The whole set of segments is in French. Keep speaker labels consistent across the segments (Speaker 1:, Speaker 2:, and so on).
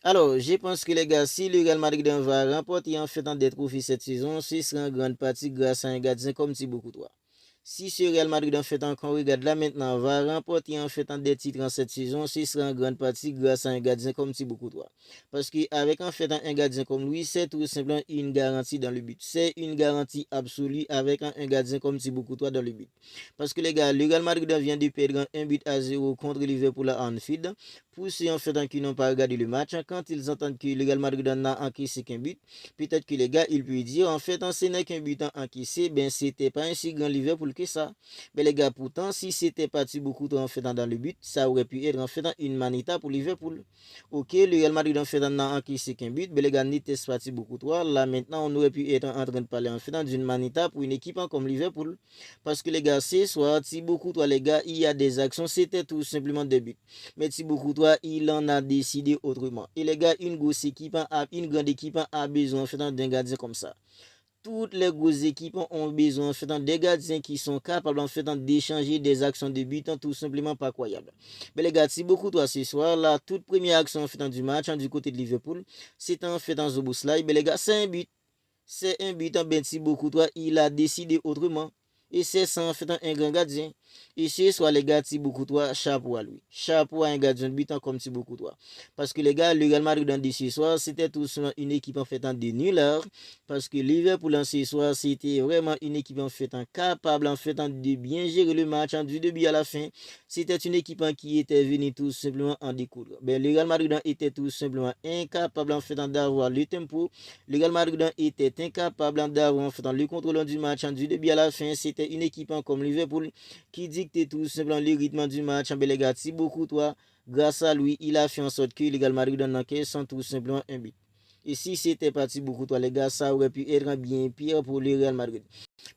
Speaker 1: Alors, je pense que les gars, si le Real Madrid va remporter en fait des trophées cette saison, ce sera en grande partie grâce à un gardien comme Thibaut Courtois. Si ce Real Madrid en fait encore regarde là maintenant va remporter en fait des titres en cette saison, ce sera en grande partie grâce à un gardien comme Thibaut Courtois. Parce qu'avec en fait un gardien comme lui, c'est tout simplement une garantie dans le but. C'est une garantie absolue avec un gardien comme Thibaut Courtois dans le but. Parce que les gars, le Real Madrid vient de perdre un but à 0 contre Liverpool à Anfield. Pour ceux en fait qui n'ont pas regardé le match, quand ils entendent que le Real Madrid n'a encaissé qu'un but, peut-être que les gars, ils peuvent dire en fait, ce n'est qu'un but encaissé, ben c'était pas un si grand Liverpool que ça. Mais les gars, pourtant, si c'était parti beaucoup trop en fait dans le but, ça aurait pu être en fait une manita pour Liverpool. Ok, le Real Madrid en fait n'a encaissé qu'un but, mais les gars, n'était parti beaucoup trop. Là maintenant, on aurait pu être en train de parler en fait d'une manita pour une équipe comme Liverpool. Parce que les gars, c'est soit si beaucoup trop les gars, il y a des actions, c'était tout simplement des buts. Mais si beaucoup trop, il en a décidé autrement. Et les gars, une grosse équipe, une grande équipe a besoin en fait d'un gardien comme ça. Toutes les grosses équipes ont besoin en fait des gardiens qui sont capables en fait d'échanger des actions de but tout simplement pas croyables. Mais les gars, si beaucoup toi ce soir, la toute première action en fait du match du côté de Liverpool, c'est en fait en Zoboslai. Mais les gars, c'est un but. C'est un but en ben si beaucoup toi, il a décidé autrement. Et c'est ça en fait un grand gardien. Et ce soit les gars Thibaut Courtois, chapeau à lui. Chapeau à un gardien de but comme Thibaut Courtois. Parce que les gars, le Real Madrid dans ce soir, c'était tout simplement une équipe en fait de nullard. Parce que Liverpool en ce soir, c'était vraiment une équipe en fait capable en fait de bien gérer le match du début à la fin. C'était une équipe qui était venue tout simplement en découdre. Ben, le Real Madrid était tout simplement incapable en fait d'avoir le tempo. Le Real Madrid était incapable d'avoir en fait le contrôle du match du début à la fin. C'était une équipe comme Liverpool qui dictait tout simplement le rythme du match. Ben, les gars, si beaucoup toi, grâce à lui, il a fait en sorte que le Real Madrid en encaisse sans tout simplement un but. Et si c'était parti beaucoup toi les gars, ça aurait pu être bien pire pour le Real Madrid.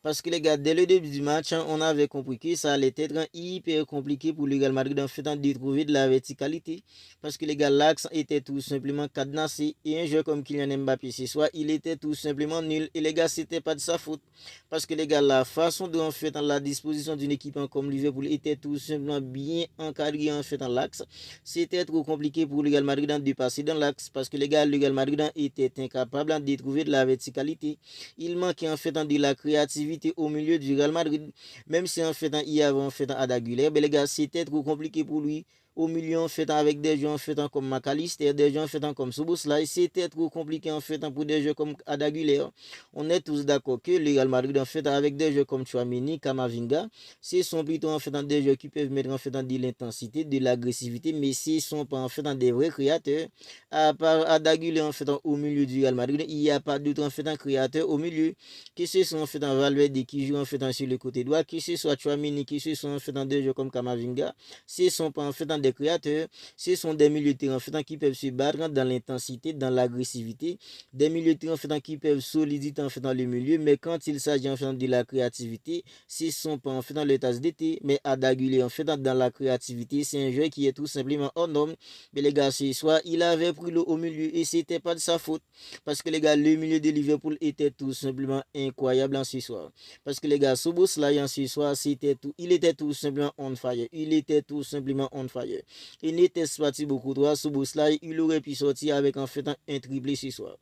Speaker 1: Parce que les gars, dès le début du match, on avait compris que ça allait être hyper compliqué pour le Real Madrid en fait de trouver de la verticalité. Parce que les gars, l'axe était tout simplement cadenassé. Et un joueur comme Kylian Mbappé, ce soir, il était tout simplement nul. Et les gars, c'était pas de sa faute. Parce que les gars, la façon dont en fait la disposition d'une équipe comme Liverpool était tout simplement bien encadrée en fait en l'axe. C'était trop compliqué pour le Real Madrid de passer dans l'axe. Parce que les gars, le Real Madrid était incapable de trouver de la verticalité. Il manquait en fait de la créativité au milieu du Real Madrid. Même si en fait il y avait en fait Ada Güler, mais les gars, c'était trop compliqué pour lui. Au milieu en fait avec des joueurs en fait comme McAllister, des joueurs en fait comme Szoboszlai, c'était trop compliqué en fait pour des joueurs comme Ada Güler. On est tous d'accord que le Real Madrid en fait avec des joueurs comme Tchouaméni, Kamavinga, ce sont plutôt en fait des joueurs qui peuvent mettre en fait de l'intensité, de l'agressivité, mais ce sont pas en fait des vrais créateurs. À part Ada Güler en fait au milieu du Real Madrid, il n'y a pas d'autre en fait un créateur au milieu. Que ce soit en fait un Valverde qui joue en fait sur le côté droit, que ce soit Tchouaméni, que ce soit en fait des joueurs comme Kamavinga, ce sont pas en fait des créateurs, ce sont des milieux de terrain en fait qui peuvent se battre dans l'intensité, dans l'agressivité, des milieux de terrain en fait qui peuvent solidifier en fait dans le milieu, mais quand il s'agit en fait de la créativité, ce sont pas en fait dans le tasse d'été, mais à Daguilé en fait dans la créativité, c'est un joueur qui est tout simplement hors norme. Mais les gars, ce soir, il avait pris l'eau au milieu et c'était pas de sa faute. Parce que les gars, le milieu de Liverpool était tout simplement incroyable en ce soir. Parce que les gars, Szoboszlai en ce soir, il était tout simplement on fire. Il était tout simplement on fire. Il n'était pas beaucoup trop. Szoboszlai, il aurait pu sortir avec en fait un triplé ce soir.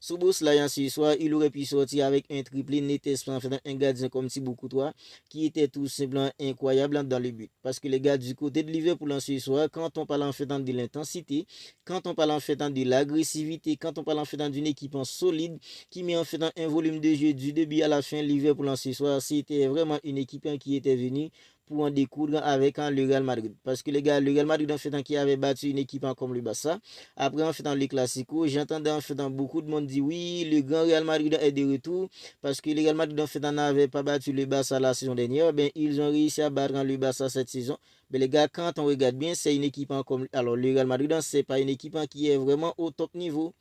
Speaker 1: Szoboszlai ce soir, il aurait pu sortir avec un triplé, n'était pas en fait un gardien comme Thibaut Courtois, qui était tout simplement incroyable dans le but. Parce que les gars, du côté de Liverpool ce soir, quand on parle en fait de l'intensité, quand on parle en fait de l'agressivité, quand on parle en fait d'une équipe solide, qui met en fait un volume de jeu du début à la fin, Liverpool ce soir, c'était vraiment une équipe qui était venue pour en découdre avec le Real Madrid. Parce que les gars, le Real Madrid en fait qui avait battu une équipe comme le Barça. Après en fait dans les classicos, j'entendais en fait beaucoup de monde dire oui, le grand Real Madrid est de retour parce que le Real Madrid en fait n'avait pas battu le Barça la saison dernière. Ben ils ont réussi à battre le Barça cette saison. Mais les gars, quand on regarde bien, c'est une équipe comme alors le Real Madrid, c'est pas une équipe qui est vraiment au top niveau.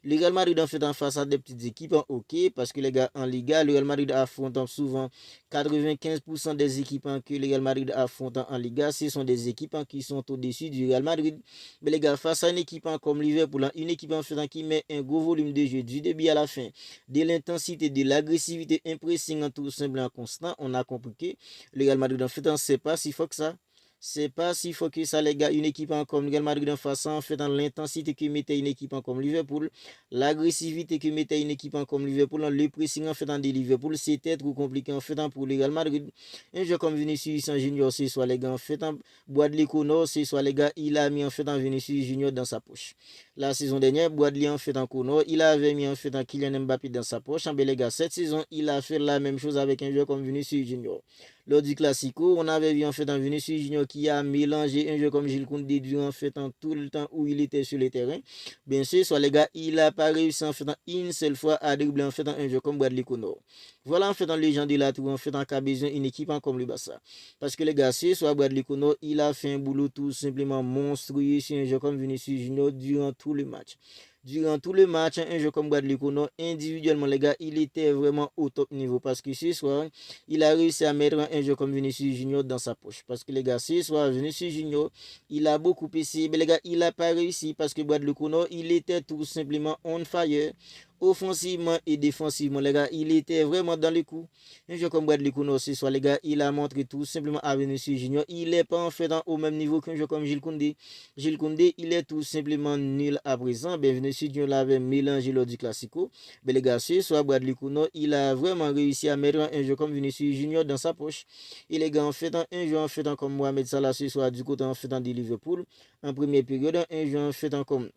Speaker 1: Le Real Madrid en fait en face à des petites équipes, ok, parce que les gars en Liga, le Real Madrid affronte souvent 95% des équipes que le Real Madrid affronte en Liga, ce sont des équipes qui sont au-dessus du Real Madrid. Mais les gars, face à une équipe comme Liverpool, une équipe en fait qui met un gros volume de jeu du début à la fin, de l'intensité, de l'agressivité impressionnante, tout simplement constant, on a compris que le Real Madrid en fait c'est pas si fort que ça. C'est pas si focus ça les gars, une équipe comme Real Madrid en face en fait dans l'intensité que mettait une équipe comme Liverpool, l'agressivité que mettait une équipe comme Liverpool, le pressing en fait dans des Liverpool, c'était trop compliqué en fait pour le Real Madrid. Un jeu comme Vinicius Junior, c'est soit les gars en fait en Boadli Kono, c'est soit les gars, il a mis en fait en Vinicius Junior dans sa poche. La saison dernière, Boadli en fait en Kono, il avait mis en fait en Kylian Mbappé dans sa poche. En les gars, cette saison, il a fait la même chose avec un jeu comme Vinicius Junior. Lors du Classico, on avait vu en fait un Vinicius Junior qui a mélangé un jeu comme Gilles Koundé durant en fait en tout le temps où il était sur le terrain. Bien sûr, soit les gars, il n'a pas réussi en fait une seule fois à dribbler en fait un jeu comme Bradley Kono. Voilà en fait les gens de la tour en fait en cas besoin une équipe comme le Barça. Parce que les gars, c'est soit Bradley Kono, il a fait un boulot tout simplement monstrueux sur un jeu comme Vinicius Junior durant tout le match. Durant tout le match, un jeu comme Bradley Kono, individuellement les gars, il était vraiment au top niveau parce que ce soir, il a réussi à mettre un jeu comme Vinicius Junior dans sa poche. Parce que les gars, ce soir, Vinicius Junior, il a beaucoup essayé, mais les gars, il n'a pas réussi parce que Bradley Kono, il était tout simplement on fire. Offensivement et défensivement, les gars, il était vraiment dans les coups. Un jeu comme Bradley Kono, ce soir, les gars, il a montré tout simplement à Vinicius Junior. Il n'est pas en fait au même niveau qu'un jeu comme Gilles Koundé. Gilles Koundé, il est tout simplement nul à présent. Ben, Vinicius Junior l'avait mélangé lors du Classico. Mais les gars, ce soir, Bradley Kono, il a vraiment réussi à mettre un jeu comme Vinicius Junior dans sa poche. Et les gars, en fait, un jeu en fait comme Mohamed Salah ce soir du côté en fait de Liverpool. En première période, un jeu en fait comme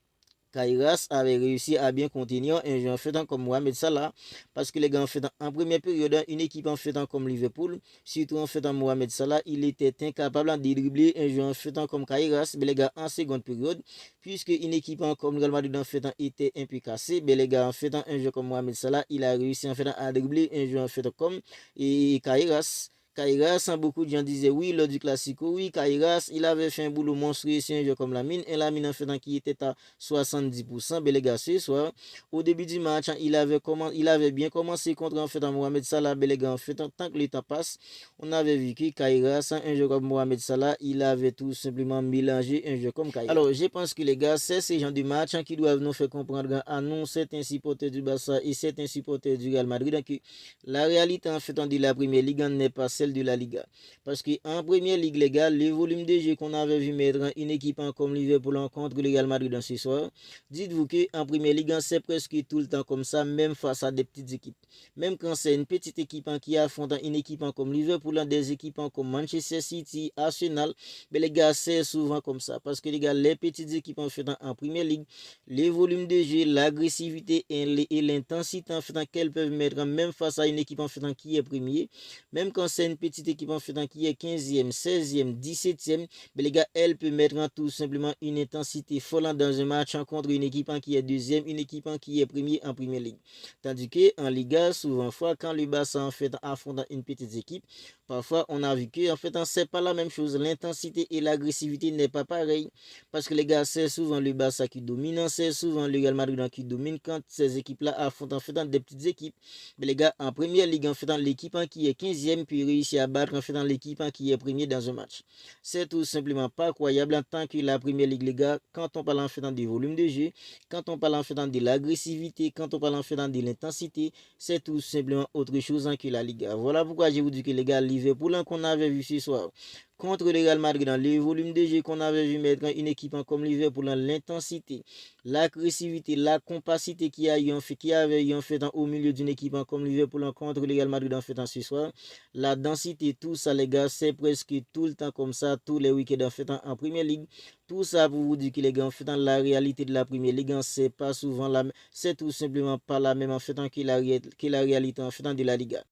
Speaker 1: Kairas avait réussi à bien contenir un jeu en fait comme Mohamed Salah parce que les gars en fait en première période une équipe en fait comme Liverpool surtout en fait Mohamed Salah il était incapable de dribbler un jeu en fait comme Kairas mais les gars en seconde période puisque une équipe comme Real Madrid en fait était un peu cassée mais les gars en fait un jeu comme Mohamed Salah il a réussi en fait à dribbler un jeu en fait comme et Kairas. Kairas, beaucoup de gens disaient oui, lors du Classico, oui, Kairas, il avait fait un boulot monstrueux sur un jeu comme la mine, et la mine en fait qui était à 70%, mais les gars, ce soir, au début du match, il avait bien commencé contre en fait Mohamed Salah, mais les gars, en fait, tant que le temps passe, on avait vu que Kairas, un jeu comme Mohamed Salah, il avait tout simplement mélangé un jeu comme Kairas. Alors, je pense que les gars, c'est ces gens du match qui doivent nous faire comprendre à nous, certains supporters du Barça et certains supporters du Real Madrid, que la réalité en fait de la Première Ligue n'est pas celle de la Liga. Parce qu'en Première Ligue, les gars, le volume de jeu qu'on avait vu mettre une équipe comme Liverpool contre le Real Madrid ce soir, dites-vous qu'en Première Ligue, c'est presque tout le temps comme ça, même face à des petites équipes. Même quand c'est une petite équipe qui affronte une équipe comme Liverpool, des équipes comme Manchester City, Arsenal, mais les gars, c'est souvent comme ça. Parce que les gars, les petites équipes en fait en Première Ligue, les volumes de jeu, l'agressivité et l'intensité en fait qu'elles peuvent mettre même face à une équipe en fait qui est premier, même quand c'est une petite équipe en fait qui est 15e, 16e, 17e, mais les gars, elle peut mettre tout simplement une intensité folle dans un match contre une équipe qui est deuxième, une équipe qui est premier en Première Ligue. Tandis que en Liga, souvent fois quand le Barça en fait affronte une petite équipe, parfois on a vu que en fait c'est pas la même chose, l'intensité et l'agressivité n'est pas pareil parce que les gars, c'est souvent le Barça qui domine, c'est souvent le Real Madrid qui domine quand ces équipes-là affrontent en fait des petites équipes. Mais les gars, en Première Ligue, en fait, l'équipe qui est 15e puis réussit à battre en fait l'équipe qui est premier dans un match. C'est tout simplement pas croyable en tant que la Première Ligue, les gars, quand on parle en fait du volume de jeu, quand on parle en fait de l'agressivité, quand on parle en fait de l'intensité, c'est tout simplement autre chose que la Liga. Voilà pourquoi je vous dis que les gars, Liverpool qu'on avait vu ce soir contre le Real Madrid dans le volume de jeu qu'on avait vu mettre une équipe comme Liverpool dans l'intensité, l'agressivité, la compacité qui avait eu en fait au milieu d'une équipe comme Liverpool contre le Real Madrid en fait ce soir, la densité, tout ça les gars, c'est presque tout le temps comme ça, tous les week-ends en fait en Première Ligue. Tout ça pour vous dire que les gars, en fait, dans la réalité de la Première Ligue, c'est pas souvent la même, c'est tout simplement pas la même en fait que la réalité en fait de la Liga.